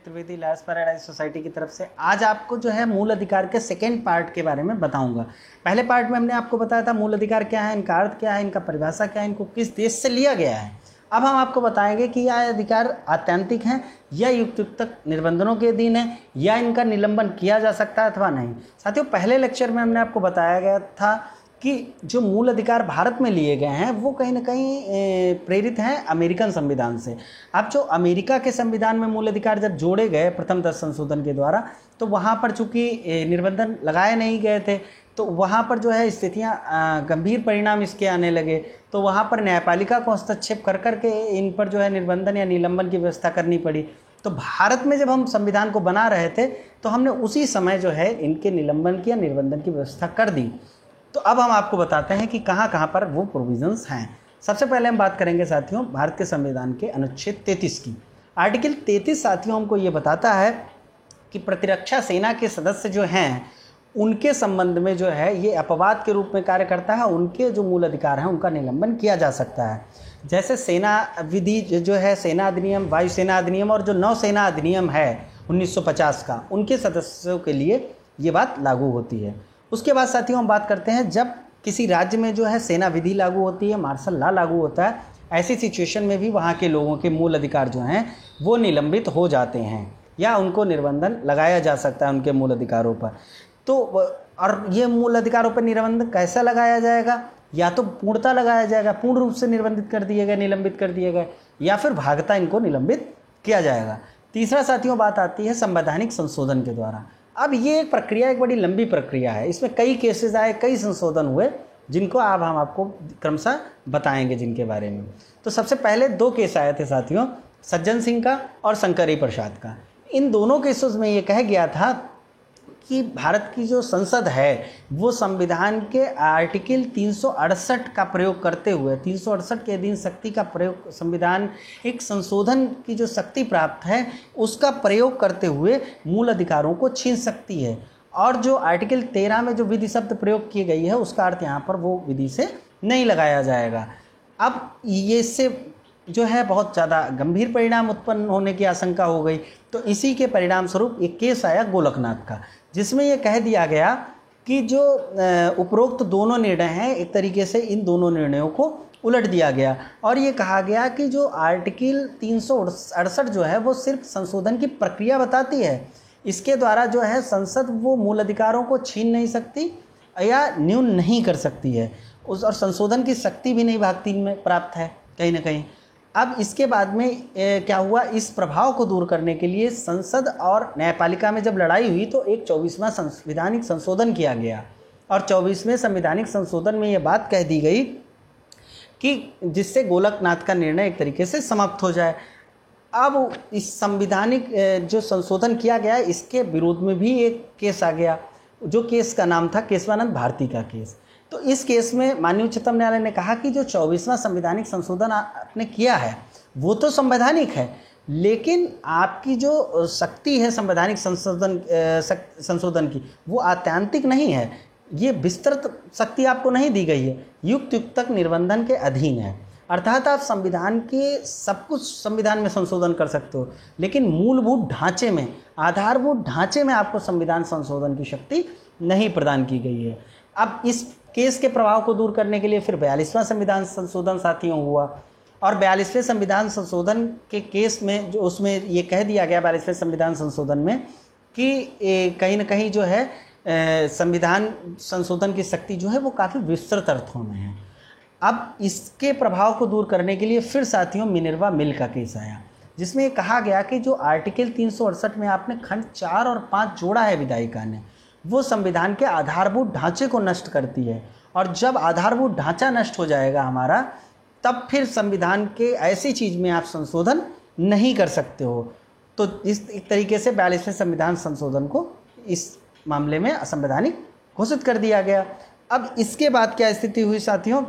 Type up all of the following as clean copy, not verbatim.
Trivedi lawyers paradise society की तरफ से आज आपको जो है मूल अधिकार के सेकेंड पार्ट के बारे में बताऊंगा। पहले पार्ट में हमने आपको बताया था मूल अधिकार क्या है, इनका अर्थ क्या है, इनका परिभाषा क्या है, इनको किस देश से लिया गया है। अब हम आपको बताएंगे कि यह अधिकार आत्यंतिक हैं या युक्तियुक्त निबंधनों के अधीन है या इनका निलंबन किया जा सकता है अथवा नहीं। साथियों, पहले लेक्चर में हमने आपको बताया गया था कि जो मूल अधिकार भारत में लिए गए हैं वो कहीं ना कहीं प्रेरित हैं अमेरिकन संविधान से। अब जो अमेरिका के संविधान में मूल अधिकार जब जोड़े गए प्रथम 10 संशोधन के द्वारा, तो वहाँ पर चूँकि निबंधन लगाए नहीं गए थे, तो वहाँ पर जो है स्थितियाँ गंभीर परिणाम इसके आने लगे। तो वहाँ पर न्यायपालिका को हस्तक्षेप कर करके इन पर जो है निबंधन या निलंबन की व्यवस्था करनी पड़ी। तो भारत में जब हम संविधान को बना रहे थे तो हमने उसी समय जो है इनके निलंबन की या निबंधन की व्यवस्था कर दी। तो अब हम आपको बताते हैं कि कहाँ कहाँ पर वो प्रोविजंस हैं। सबसे पहले हम बात करेंगे साथियों भारत के संविधान के अनुच्छेद 33 की। आर्टिकल 33 साथियों हमको ये बताता है कि प्रतिरक्षा सेना के सदस्य जो हैं उनके संबंध में जो है ये अपवाद के रूप में कार्य करता है। उनके जो मूल अधिकार हैं उनका निलंबन किया जा सकता है। जैसे सेना विधि जो है, सेना अधिनियम, वायुसेना अधिनियम और जो नौसेना अधिनियम है 1950 का, उनके सदस्यों के लिए ये बात लागू होती है। उसके बाद साथियों हम बात करते हैं जब किसी राज्य में जो है सेना विधि लागू होती है, मार्शल लॉ लागू होता है, ऐसी सिचुएशन में भी वहाँ के लोगों के मूल अधिकार जो हैं वो निलंबित हो जाते हैं या उनको निबंधन लगाया जा सकता है उनके मूल अधिकारों पर। तो और ये मूल अधिकारों पर निबंधन कैसा लगाया जाएगा? या तो पूर्णता लगाया जाएगा, पूर्ण रूप से निबंधित कर दिए गए, निलंबित कर दिए गए, या फिर भागता इनको निलंबित किया जाएगा। तीसरा साथियों बात आती है संवैधानिक संशोधन के द्वारा। अब ये एक प्रक्रिया, एक बड़ी लंबी प्रक्रिया है। इसमें कई केसेस आए, कई संशोधन हुए, जिनको अब हम आपको क्रमशः बताएंगे जिनके बारे में। तो सबसे पहले 2 केस आए थे साथियों, सज्जन सिंह का और शंकरी प्रसाद का। इन दोनों केसेस में ये कहा गया था कि भारत की जो संसद है वो संविधान के आर्टिकल 368 का प्रयोग करते हुए, 368 के अधीन शक्ति का प्रयोग, संविधान एक संशोधन की जो शक्ति प्राप्त है उसका प्रयोग करते हुए मूल अधिकारों को छीन सकती है। और जो आर्टिकल 13 में जो विधि शब्द प्रयोग की गई है उसका अर्थ यहाँ पर वो विधि से नहीं लगाया जाएगा। अब ये इससे जो है बहुत ज़्यादा गंभीर परिणाम उत्पन्न होने की आशंका हो गई। तो इसी के परिणाम स्वरूप एक केस आया गोलकनाथ का, जिसमें ये कह दिया गया कि जो उपरोक्त दोनों निर्णय हैं एक तरीके से इन दोनों निर्णयों को उलट दिया गया और ये कहा गया कि जो आर्टिकल 368 जो है वो सिर्फ संशोधन की प्रक्रिया बताती है। इसके द्वारा जो है संसद वो मूल अधिकारों को छीन नहीं सकती या न्यून नहीं कर सकती है, उस और संशोधन की शक्ति भी नहीं भारत में प्राप्त है कहीं ना कहीं। अब इसके बाद में क्या हुआ, इस प्रभाव को दूर करने के लिए संसद और न्यायपालिका में जब लड़ाई हुई तो एक 24वां संवैधानिक संशोधन किया गया और 24वें संवैधानिक संशोधन में ये बात कह दी गई कि जिससे गोलकनाथ का निर्णय एक तरीके से समाप्त हो जाए। अब इस संवैधानिक जो संशोधन किया गया इसके विरोध में भी एक केस आ गया, जो केस का नाम था केशवानंद भारती का केस। तो इस केस में माननीय उच्चतम न्यायालय ने कहा कि जो 24वां संवैधानिक संशोधन आपने किया है वो तो संवैधानिक है, लेकिन आपकी जो शक्ति है संवैधानिक संशोधन की वो आत्यांतिक नहीं है, ये विस्तृत शक्ति आपको नहीं दी गई है, युक्तियुक्त निबंधन के अधीन है। अर्थात आप संविधान के सब कुछ संविधान में संशोधन कर सकते हो, लेकिन मूलभूत ढांचे में, आधारभूत ढांचे में आपको संविधान संशोधन की शक्ति नहीं प्रदान की गई है। अब इस केस के प्रभाव को दूर करने के लिए फिर 42वां संविधान संशोधन साथियों हुआ और 42वें संविधान संशोधन के केस में जो उसमें ये कह दिया गया 42वें संविधान संशोधन में कि कहीं ना कहीं जो है संविधान संशोधन की शक्ति जो है वो काफ़ी विस्तृत अर्थों में है। अब इसके प्रभाव को दूर करने के लिए फिर साथियों मिनर्वा मिल का केस आया, जिसमें कहा गया कि जो आर्टिकल 368 में आपने खंड 4 और 5 जोड़ा है विधायिका ने, वो संविधान के आधारभूत ढांचे को नष्ट करती है और जब आधारभूत ढांचा नष्ट हो जाएगा हमारा, तब फिर संविधान के ऐसी चीज़ में आप संशोधन नहीं कर सकते हो। तो इस एक तरीके से 42वें संविधान संशोधन को इस मामले में असंवैधानिक घोषित कर दिया गया। अब इसके बाद क्या स्थिति हुई साथियों,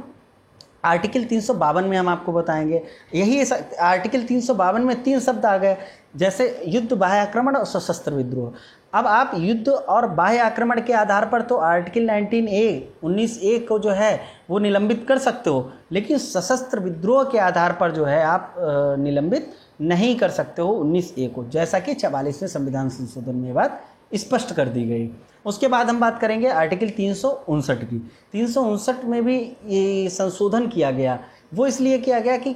आर्टिकल 352 में हम आपको बताएंगे। यही आर्टिकल 352 में 3 शब्द आ गए, जैसे युद्ध, बाह्य आक्रमण और सशस्त्र विद्रोह। अब आप युद्ध और बाह्य आक्रमण के आधार पर तो आर्टिकल 19A को जो है वो निलंबित कर सकते हो, लेकिन सशस्त्र विद्रोह के आधार पर जो है आप निलंबित नहीं कर सकते हो 19A को, जैसा कि 44वें संविधान संशोधन में बात स्पष्ट कर दी गई। उसके बाद हम बात करेंगे आर्टिकल 359 की। 359 में भी ये संशोधन किया गया। वो इसलिए किया गया कि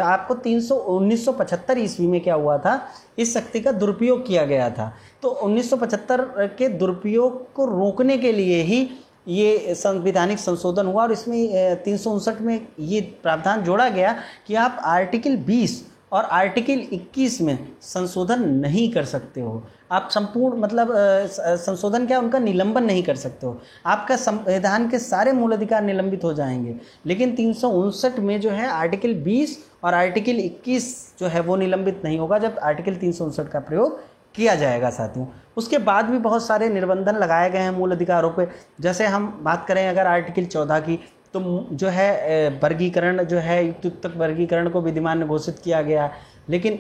आपको 1975 ईस्वी में क्या हुआ था, इस शक्ति का दुरुपयोग किया गया था। तो 1975 के दुरुपयोग को रोकने के लिए ही ये संवैधानिक संशोधन हुआ और इसमें 359 में ये प्रावधान जोड़ा गया कि आप आर्टिकल 20 और आर्टिकल 21 में संशोधन नहीं कर सकते हो। आप संपूर्ण मतलब संशोधन क्या, उनका निलंबन नहीं कर सकते हो। आपका संविधान के सारे मूल अधिकार निलंबित हो जाएंगे, लेकिन 359 में जो है आर्टिकल 20 और आर्टिकल 21 जो है वो निलंबित नहीं होगा जब आर्टिकल 359 का प्रयोग किया जाएगा साथियों। उसके बाद भी बहुत सारे निर्बंधन लगाए गए हैं मूल अधिकारों पे। जैसे हम बात करें अगर आर्टिकल 14 की, तो जो है वर्गीकरण जो है युक्त वर्गीकरण को विधिमान्य घोषित किया गया, लेकिन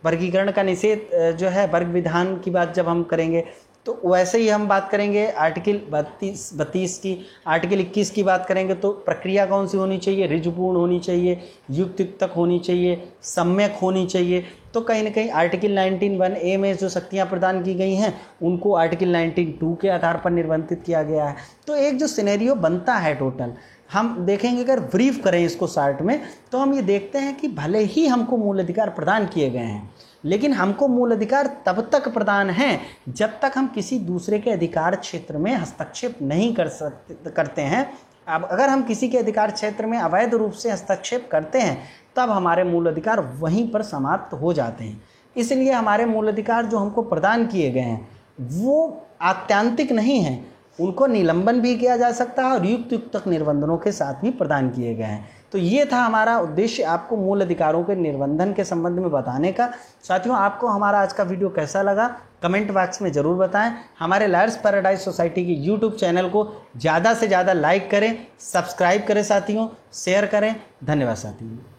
वर्गीकरण का निषेध जो है वर्ग विधान की बात जब हम करेंगे तो वैसे ही हम बात करेंगे आर्टिकल 32 की। आर्टिकल 21 की बात करेंगे तो प्रक्रिया कौन सी होनी चाहिए, ऋजुपूर्ण होनी चाहिए, युक्तियुक्तक होनी चाहिए, सम्यक होनी चाहिए। तो कहीं ना कहीं आर्टिकल 19(1)A में जो शक्तियां प्रदान की गई हैं उनको आर्टिकल 19(2) के आधार पर निर्बंधित किया गया है। तो एक जो सिनेरियो बनता है टोटल, हम देखेंगे अगर ब्रीफ करें इसको शार्ट में, तो हम ये देखते हैं कि भले ही हमको मूल अधिकार प्रदान किए गए हैं, लेकिन हमको मूल अधिकार तब तक प्रदान हैं जब तक हम किसी दूसरे के अधिकार क्षेत्र में हस्तक्षेप नहीं करते हैं। अब अगर हम किसी के अधिकार क्षेत्र में अवैध रूप से हस्तक्षेप करते हैं तब हमारे मूल अधिकार वहीं पर समाप्त हो जाते हैं। इसलिए हमारे मूल अधिकार जो हमको प्रदान किए गए हैं वो आत्यांतिक नहीं हैं, उनको निलंबन भी किया जा सकता है और युक्तक निर्बंधनों के साथ भी प्रदान किए गए हैं। तो ये था हमारा उद्देश्य आपको मूल अधिकारों के निर्बंधन के संबंध में बताने का। साथियों, आपको हमारा आज का वीडियो कैसा लगा कमेंट बॉक्स में ज़रूर बताएं। हमारे लॉयर्स पैराडाइज सोसाइटी की यूट्यूब चैनल को ज़्यादा से ज़्यादा लाइक करें, सब्सक्राइब करें साथियों, शेयर करें। धन्यवाद साथियों।